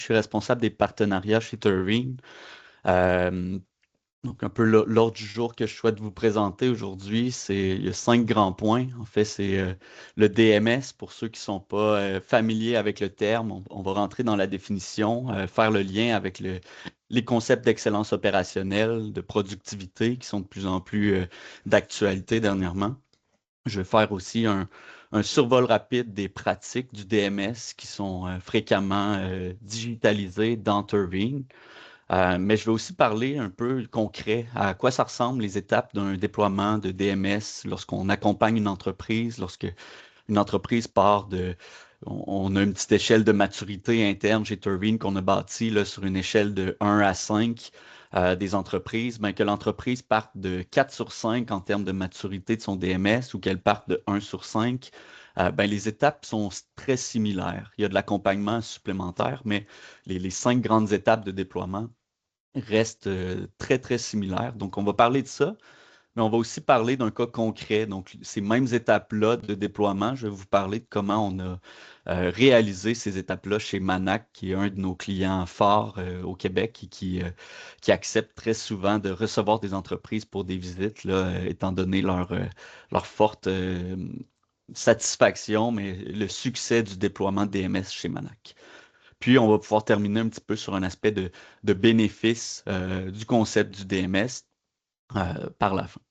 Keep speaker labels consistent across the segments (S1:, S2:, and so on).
S1: Je suis responsable des partenariats chez Turvine. Euh, donc, un peu l'ordre du jour que je souhaite vous présenter aujourd'hui, il y a 5 grands points. En fait, c'est le DMS. Pour ceux qui ne sont pas familiers avec le terme, on va rentrer dans la définition, faire le lien avec les concepts d'excellence opérationnelle, de productivité qui sont de plus en plus d'actualité dernièrement. Je vais faire aussi un survol rapide des pratiques du DMS qui sont fréquemment digitalisées dans Turvine. Mais je vais aussi parler un peu concret à quoi ça ressemble les étapes d'un déploiement de DMS lorsqu'on accompagne une entreprise, lorsque une entreprise part de... On a une petite échelle de maturité interne chez Turbine qu'on a bâtie là, sur une échelle de 1 à 5 des entreprises, ben, que l'entreprise parte de 4 sur 5 en termes de maturité de son DMS ou qu'elle parte de 1 sur 5, ben, les étapes sont très similaires. Il y a de l'accompagnement supplémentaire, mais les 5 grandes étapes de déploiement restent très, très similaires. Donc, on va parler de ça, mais on va aussi parler d'un cas concret. Donc, ces mêmes étapes-là de déploiement, je vais vous parler de comment on a réalisé ces étapes-là chez Manac, qui est un de nos clients forts au Québec et qui accepte très souvent de recevoir des entreprises pour des visites, là, étant donné leur forte satisfaction, mais le succès du déploiement de DMS chez Manac. Puis, on va pouvoir terminer un petit peu sur un aspect de bénéfice du concept du DMS par la fin.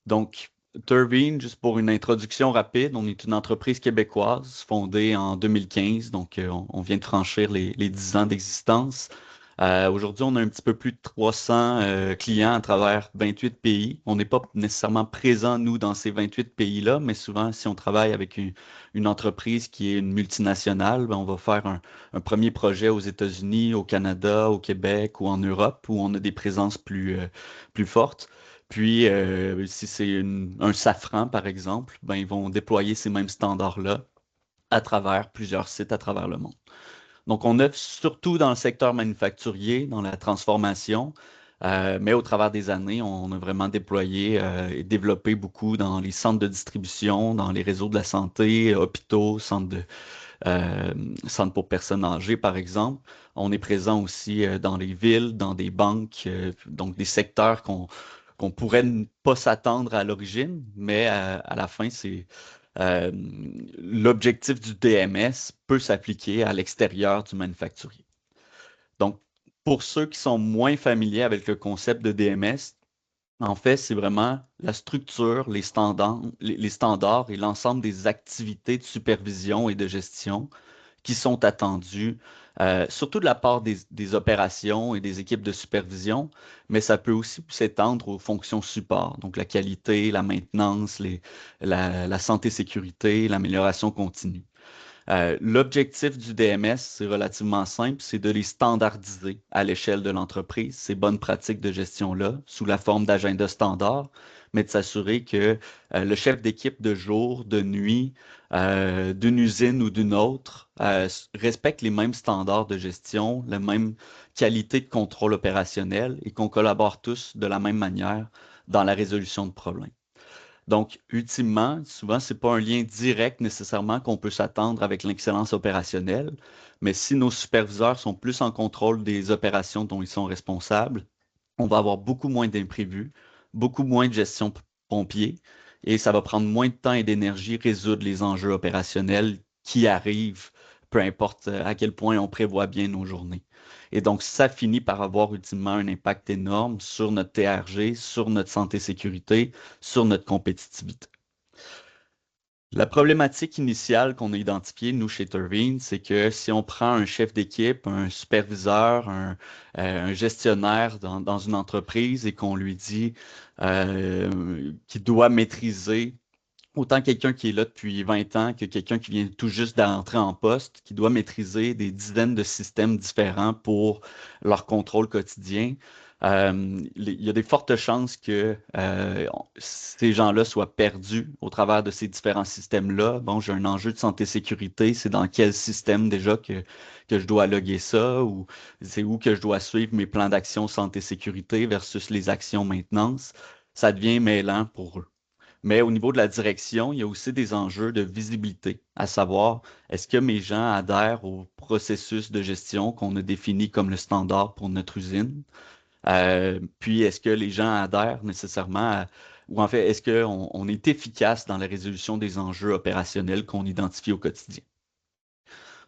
S1: Donc, Turbine, juste pour une introduction rapide, on est une entreprise québécoise fondée en 2015, donc on vient de franchir les 10 ans d'existence. Aujourd'hui, on a un petit peu plus de 300 clients à travers 28 pays. On n'est pas nécessairement présent, nous, dans ces 28 pays-là, mais souvent, si on travaille avec une entreprise qui est une multinationale, ben, on va faire un premier projet aux États-Unis, au Canada, au Québec ou en Europe, où on a des présences plus fortes. Puis, si c'est un Safran, par exemple, ben, ils vont déployer ces mêmes standards-là à travers plusieurs sites à travers le monde. Donc, on œuvre surtout dans le secteur manufacturier, dans la transformation, mais au travers des années, on a vraiment déployé et développé beaucoup dans les centres de distribution, dans les réseaux de la santé, hôpitaux, euh, centres pour personnes âgées, par exemple. On est présent aussi dans les villes, dans des banques, donc des secteurs qu'on pourrait ne pas s'attendre à l'origine, mais à la fin, euh, l'objectif du DMS peut s'appliquer à l'extérieur du manufacturier. Donc, pour ceux qui sont moins familiers avec le concept de DMS, en fait, c'est vraiment la structure, les standards et l'ensemble des activités de supervision et de gestion qui sont attendus, surtout de la part des opérations et des équipes de supervision, mais ça peut aussi s'étendre aux fonctions support, donc la qualité, la maintenance, la santé-sécurité, l'amélioration continue. L'objectif du DMS, c'est relativement simple, c'est de les standardiser à l'échelle de l'entreprise, ces bonnes pratiques de gestion-là, sous la forme d'agenda standard, mais de s'assurer que le chef d'équipe de jour, de nuit, d'une usine ou d'une autre, respecte les mêmes standards de gestion, la même qualité de contrôle opérationnel et qu'on collabore tous de la même manière dans la résolution de problèmes. Donc, ultimement, souvent, ce n'est pas un lien direct nécessairement qu'on peut s'attendre avec l'excellence opérationnelle, mais si nos superviseurs sont plus en contrôle des opérations dont ils sont responsables, on va avoir beaucoup moins d'imprévus, beaucoup moins de gestion pompier, et ça va prendre moins de temps et d'énergie résoudre les enjeux opérationnels qui arrivent, peu importe à quel point on prévoit bien nos journées. Et donc, ça finit par avoir ultimement un impact énorme sur notre TRG, sur notre santé-sécurité, sur notre compétitivité. La problématique initiale qu'on a identifiée, nous, chez Turvine, c'est que si on prend un chef d'équipe, un superviseur, un gestionnaire dans une entreprise et qu'on lui dit qu'il doit maîtriser autant quelqu'un qui est là depuis 20 ans que quelqu'un qui vient tout juste d'entrer en poste, qui doit maîtriser des dizaines de systèmes différents pour leur contrôle quotidien. Il y a des fortes chances que ces gens-là soient perdus au travers de ces différents systèmes-là. Bon, j'ai un enjeu de santé-sécurité, c'est dans quel système déjà que je dois loguer ça ou c'est où que je dois suivre mes plans d'action santé-sécurité versus les actions maintenance. Ça devient mêlant pour eux. Mais au niveau de la direction, il y a aussi des enjeux de visibilité, à savoir, est-ce que mes gens adhèrent au processus de gestion qu'on a défini comme le standard pour notre usine? Puis, est-ce que les gens adhèrent nécessairement ou en fait, est-ce qu'on est efficace dans la résolution des enjeux opérationnels qu'on identifie au quotidien?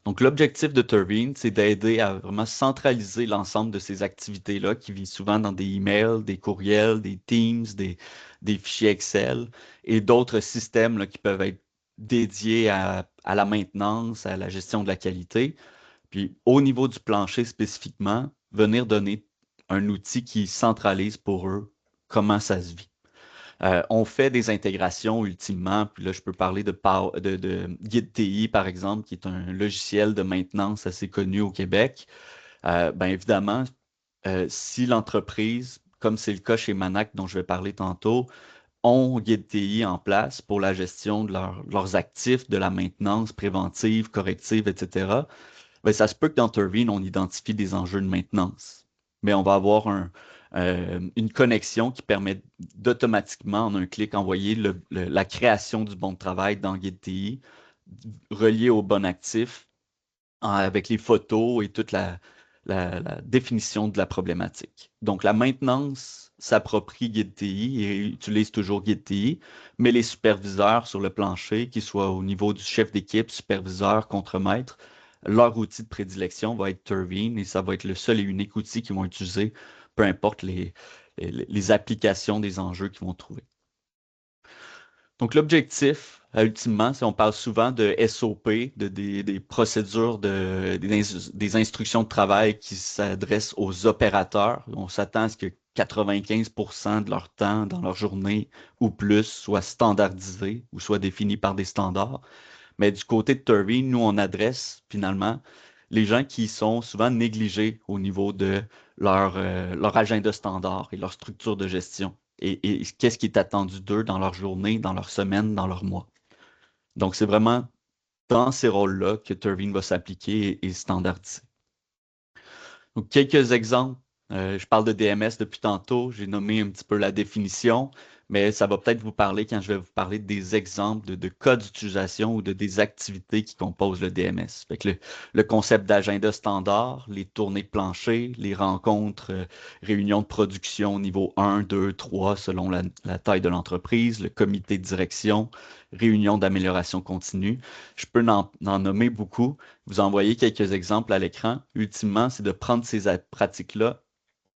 S1: Donc, l'objectif de Turbine, c'est d'aider à vraiment centraliser l'ensemble de ces activités-là qui vivent souvent dans des emails, des courriels, des Teams, des fichiers Excel et d'autres systèmes là, qui peuvent être dédiés à la maintenance, à la gestion de la qualité. Puis, au niveau du plancher spécifiquement, venir donner un outil qui centralise pour eux comment ça se vit. On fait des intégrations ultimement, puis là, je peux parler de Guide TI, par exemple, qui est un logiciel de maintenance assez connu au Québec. Bien évidemment, si l'entreprise, comme c'est le cas chez Manac dont je vais parler tantôt, ont Guide TI en place pour la gestion de leurs actifs, de la maintenance préventive, corrective, etc., ben, ça se peut que dans Turbine, on identifie des enjeux de maintenance. Mais on va avoir une connexion qui permet d'automatiquement, en un clic, envoyer la création du bon de travail dans Guide TI, relié au bon actif, avec les photos et toute la définition de la problématique. Donc, la maintenance s'approprie Guide TI et utilise toujours Guide TI, mais les superviseurs sur le plancher, qu'ils soient au niveau du chef d'équipe, superviseur, contremaître, leur outil de prédilection va être Turbine et ça va être le seul et unique outil qu'ils vont utiliser, peu importe les applications des enjeux qu'ils vont trouver. Donc, l'objectif, ultimement, c'est on parle souvent de SOP, des procédures, des instructions de travail qui s'adressent aux opérateurs. On s'attend à ce que 95% de leur temps dans leur journée ou plus soit standardisé ou soit défini par des standards. Mais du côté de Turbine, nous, on adresse finalement les gens qui sont souvent négligés au niveau de leur agenda standard et leur structure de gestion. Et qu'est-ce qui est attendu d'eux dans leur journée, dans leur semaine, dans leur mois. Donc, c'est vraiment dans ces rôles-là que Turbine va s'appliquer et standardiser. Donc, quelques exemples. Je parle de DMS depuis tantôt. J'ai nommé un petit peu la définition, mais ça va peut-être vous parler quand je vais vous parler des exemples de cas d'utilisation ou des activités qui composent le DMS. Fait que le concept d'agenda standard, les tournées de plancher, les rencontres, réunions de production niveau 1, 2, 3 selon la taille de l'entreprise, le comité de direction, réunion d'amélioration continue. Je peux en nommer beaucoup, vous envoyer quelques exemples à l'écran. Ultimement, c'est de prendre ces pratiques-là,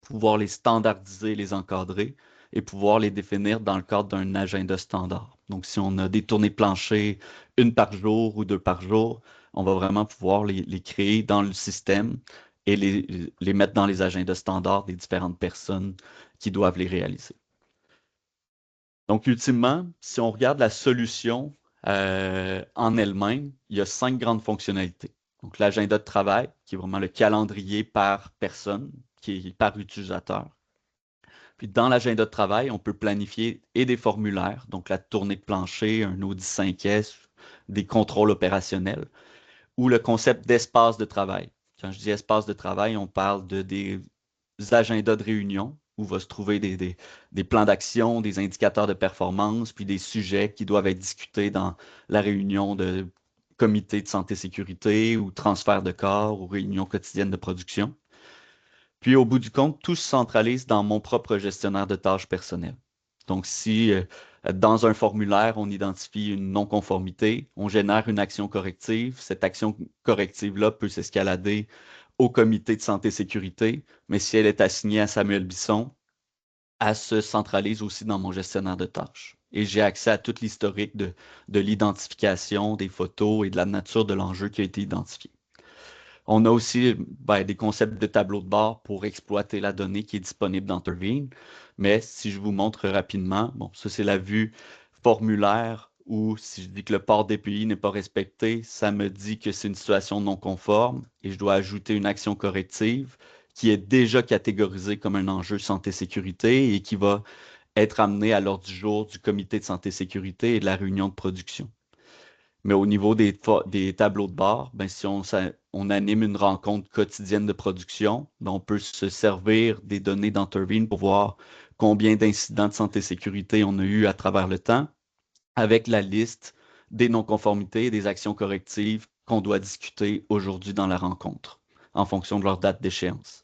S1: pouvoir les standardiser, les encadrer et pouvoir les définir dans le cadre d'un agenda standard. Donc, si on a des tournées planchées, une par jour ou deux par jour, on va vraiment pouvoir les créer dans le système et les mettre dans les agendas standards des différentes personnes qui doivent les réaliser. Donc, ultimement, si on regarde la solution en elle-même, il y a 5 grandes fonctionnalités. Donc, l'agenda de travail, qui est vraiment le calendrier par personne, qui est par utilisateur. Puis, dans l'agenda de travail, on peut planifier et des formulaires, donc la tournée de plancher, un Audi 5S, des contrôles opérationnels, ou le concept d'espace de travail. Quand je dis espace de travail, on parle des agendas de réunion où va se trouver des plans d'action, des indicateurs de performance, puis des sujets qui doivent être discutés dans la réunion de comité de santé-sécurité ou transfert de corps ou réunion quotidienne de production. Puis au bout du compte, tout se centralise dans mon propre gestionnaire de tâches personnelles. Donc si dans un formulaire, on identifie une non-conformité, on génère une action corrective. Cette action corrective-là peut s'escalader au comité de santé-sécurité, mais si elle est assignée à Samuel Bisson, elle se centralise aussi dans mon gestionnaire de tâches. Et j'ai accès à tout l'historique de l'identification, des photos et de la nature de l'enjeu qui a été identifié. On a aussi des concepts de tableau de bord pour exploiter la donnée qui est disponible dans Turbine. Mais si je vous montre rapidement, bon, ça c'est la vue formulaire où si je dis que le port DPI n'est pas respecté, ça me dit que c'est une situation non conforme et je dois ajouter une action corrective qui est déjà catégorisée comme un enjeu santé-sécurité et qui va être amenée à l'ordre du jour du comité de santé-sécurité et de la réunion de production. Mais au niveau des tableaux de bord, ben, si on anime une rencontre quotidienne de production, ben, on peut se servir des données dans Turbine pour voir combien d'incidents de santé et sécurité on a eu à travers le temps avec la liste des non-conformités et des actions correctives qu'on doit discuter aujourd'hui dans la rencontre, en fonction de leur date d'échéance.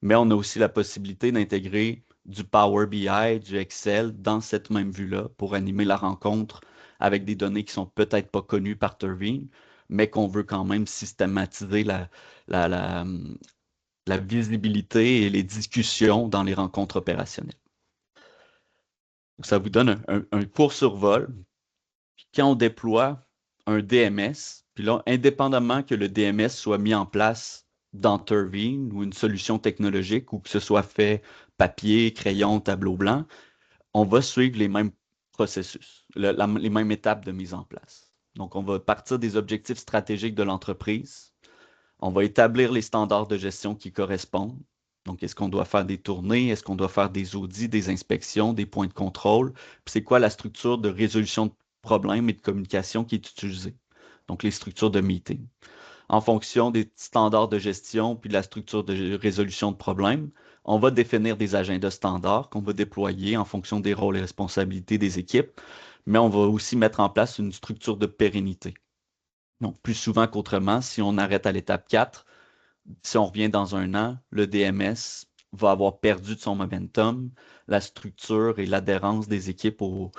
S1: Mais on a aussi la possibilité d'intégrer du Power BI, du Excel dans cette même vue-là pour animer la rencontre avec des données qui sont peut-être pas connues par Turvine, mais qu'on veut quand même systématiser la, la, la visibilité et les discussions dans les rencontres opérationnelles. Donc, ça vous donne un court survol. Puis quand on déploie un DMS, puis là, indépendamment que le DMS soit mis en place dans Turvine ou une solution technologique ou que ce soit fait papier, crayon, tableau blanc, on va suivre les mêmes processus, les mêmes étapes de mise en place. Donc, on va partir des objectifs stratégiques de l'entreprise. On va établir les standards de gestion qui correspondent. Donc, est-ce qu'on doit faire des tournées? Est-ce qu'on doit faire des audits, des inspections, des points de contrôle? Puis c'est quoi la structure de résolution de problèmes et de communication qui est utilisée? Donc, les structures de meeting. En fonction des standards de gestion puis de la structure de résolution de problèmes, on va définir des agendas standards qu'on va déployer en fonction des rôles et responsabilités des équipes, mais on va aussi mettre en place une structure de pérennité. Donc, plus souvent qu'autrement, si on arrête à l'étape 4, si on revient dans un an, le DMS va avoir perdu de son momentum, la structure et l'adhérence des équipes aux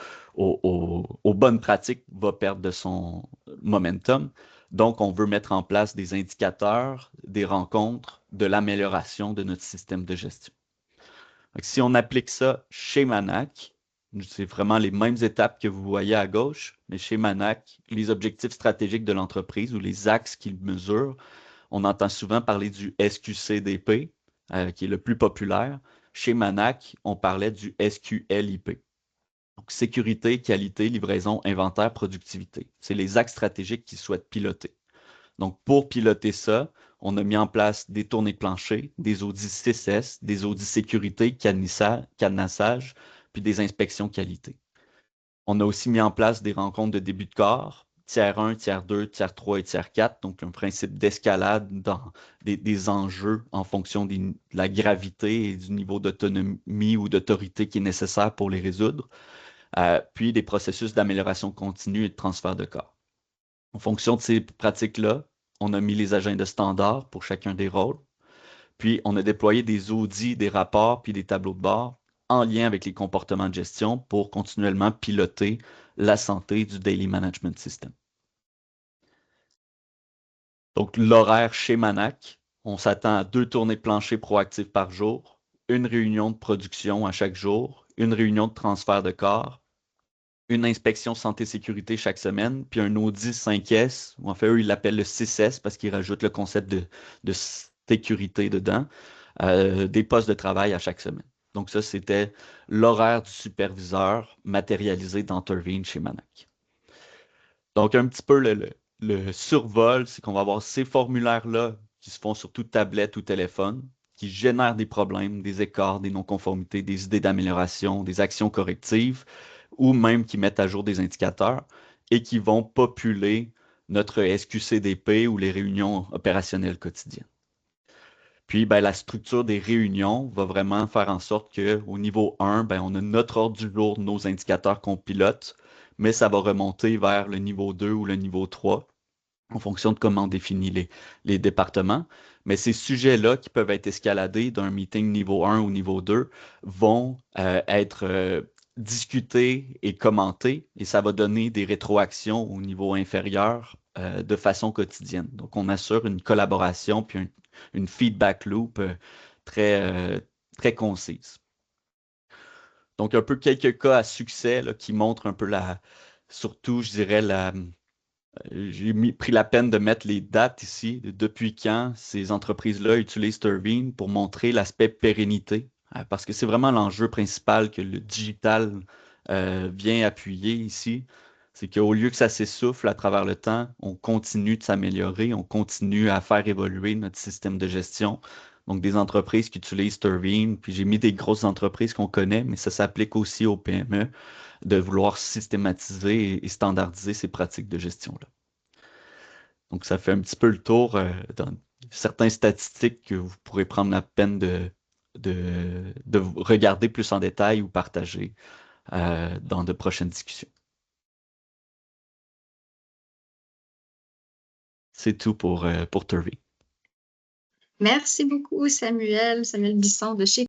S1: bonnes pratiques va perdre de son momentum. Donc, on veut mettre en place des indicateurs, des rencontres, de l'amélioration de notre système de gestion. Donc, si on applique ça chez Manac, c'est vraiment les mêmes étapes que vous voyez à gauche, mais chez Manac, les objectifs stratégiques de l'entreprise ou les axes qu'ils mesurent, on entend souvent parler du SQCDP, qui est le plus populaire. Chez Manac, on parlait du SQLIP. Donc, sécurité, qualité, livraison, inventaire, productivité. C'est les axes stratégiques qu'ils souhaitent piloter. Donc, pour piloter ça, on a mis en place des tournées de plancher, des audits CSS, des audits sécurité, cadenassage, puis des inspections qualité. On a aussi mis en place des rencontres de début de corps, tiers 1, tiers 2, tiers 3 et tiers 4, donc un principe d'escalade dans des enjeux en fonction de la gravité et du niveau d'autonomie ou d'autorité qui est nécessaire pour les résoudre, puis des processus d'amélioration continue et de transfert de corps. En fonction de ces pratiques-là, on a mis les agendas standards pour chacun des rôles, puis on a déployé des audits, des rapports, puis des tableaux de bord en lien avec les comportements de gestion pour continuellement piloter la santé du Daily Management System. Donc, l'horaire chez Manac, on s'attend à 2 tournées de plancher proactives par jour, une réunion de production à chaque jour, une réunion de transfert de corps, une inspection santé-sécurité chaque semaine, puis un audit 5S, ou en fait, eux, ils l'appellent le 6S parce qu'ils rajoutent le concept de sécurité dedans, des postes de travail à chaque semaine. Donc ça, c'était l'horaire du superviseur matérialisé dans Turvine chez Manac. Donc un petit peu le survol, c'est qu'on va avoir ces formulaires-là qui se font sur toute tablette ou téléphone, qui génèrent des problèmes, des écarts, des non-conformités, des idées d'amélioration, des actions correctives, ou même qui mettent à jour des indicateurs et qui vont populer notre SQCDP ou les réunions opérationnelles quotidiennes. Puis, ben, la structure des réunions va vraiment faire en sorte qu'au niveau 1, ben, on a notre ordre du jour, nos indicateurs qu'on pilote, mais ça va remonter vers le niveau 2 ou le niveau 3 en fonction de comment on définit les départements. Mais ces sujets-là qui peuvent être escaladés d'un meeting niveau 1 ou niveau 2 vont être discutés et commentés et ça va donner des rétroactions au niveau inférieur de façon quotidienne. Donc, on assure une collaboration puis une feedback loop très, très concise. Donc, un peu quelques cas à succès là, qui montrent un peu surtout, je dirais, pris la peine de mettre les dates ici, depuis quand ces entreprises-là utilisent Turbine pour montrer l'aspect pérennité, parce que c'est vraiment l'enjeu principal que le digital vient appuyer ici. C'est qu'au lieu que ça s'essouffle à travers le temps, on continue de s'améliorer, on continue à faire évoluer notre système de gestion. Donc, des entreprises qui utilisent Turbine, puis j'ai mis des grosses entreprises qu'on connaît, mais ça s'applique aussi aux PME, de vouloir systématiser et standardiser ces pratiques de gestion-là. Donc, ça fait un petit peu le tour dans certaines statistiques que vous pourrez prendre la peine de regarder plus en détail ou partager dans de prochaines discussions. C'est tout pour Turvy.
S2: Merci beaucoup, Samuel Bisson de chez